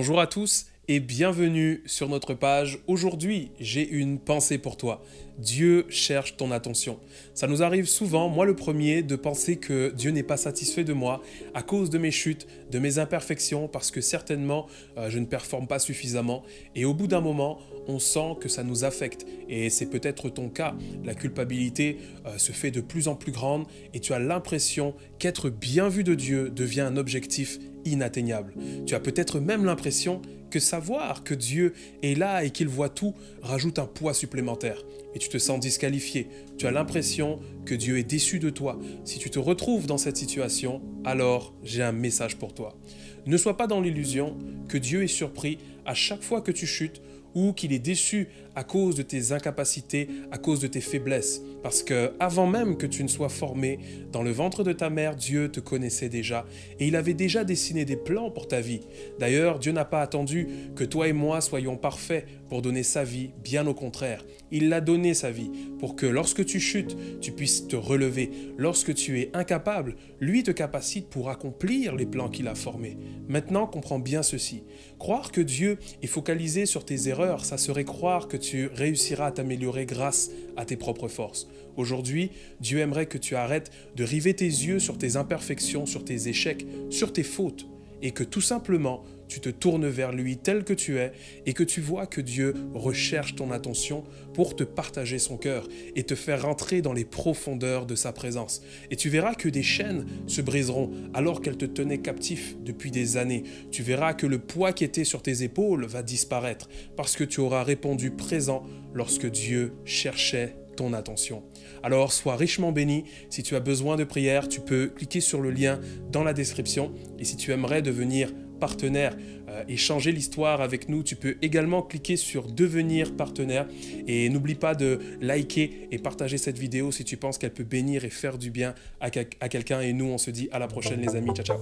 Bonjour à tous et bienvenue sur notre page. Aujourd'hui, j'ai une pensée pour toi. Dieu cherche ton attention. Ça nous arrive souvent, moi le premier, de penser que Dieu n'est pas satisfait de moi à cause de mes chutes, de mes imperfections, parce que certainement je ne performe pas suffisamment. Et au bout d'un moment, on sent que ça nous affecte. Et c'est peut-être ton cas. La culpabilité se fait de plus en plus grande et tu as l'impression qu'être bien vu de Dieu devient un objectif inatteignable. Tu as peut-être même l'impression que savoir que Dieu est là et qu'il voit tout rajoute un poids supplémentaire. Et tu te sens disqualifié. Tu as l'impression que Dieu est déçu de toi. Si tu te retrouves dans cette situation, alors j'ai un message pour toi. Ne sois pas dans l'illusion que Dieu est surpris à chaque fois que tu chutes ou qu'il est déçu à cause de tes incapacités, à cause de tes faiblesses. Parce que avant même que tu ne sois formé dans le ventre de ta mère, Dieu te connaissait déjà et il avait déjà dessiné des plans pour ta vie. D'ailleurs, Dieu n'a pas attendu que toi et moi soyons parfaits pour donner sa vie, bien au contraire. Il l'a donné sa vie pour que lorsque tu chutes, tu puisses te relever. Lorsque tu es incapable, lui te capacite pour accomplir les plans qu'il a formés. Maintenant, comprends bien ceci. Croire que Dieu est focalisé sur tes erreurs, ça serait croire que tu réussiras à t'améliorer grâce à tes propres forces. Aujourd'hui, Dieu aimerait que tu arrêtes de river tes yeux sur tes imperfections, sur tes échecs, sur tes fautes, et que tout simplement, tu te tournes vers lui tel que tu es et que tu vois que Dieu recherche ton attention pour te partager son cœur et te faire rentrer dans les profondeurs de sa présence. Et tu verras que des chaînes se briseront alors qu'elles te tenaient captif depuis des années. Tu verras que le poids qui était sur tes épaules va disparaître parce que tu auras répondu présent lorsque Dieu cherchait ton attention. Alors, sois richement béni. Si tu as besoin de prière, tu peux cliquer sur le lien dans la description. Et si tu aimerais devenir partenaire et changer l'histoire avec nous, tu peux également cliquer sur devenir partenaire. Et n'oublie pas de liker et partager cette vidéo si tu penses qu'elle peut bénir et faire du bien à quelqu'un. Et nous, on se dit à la prochaine les amis. Ciao, ciao.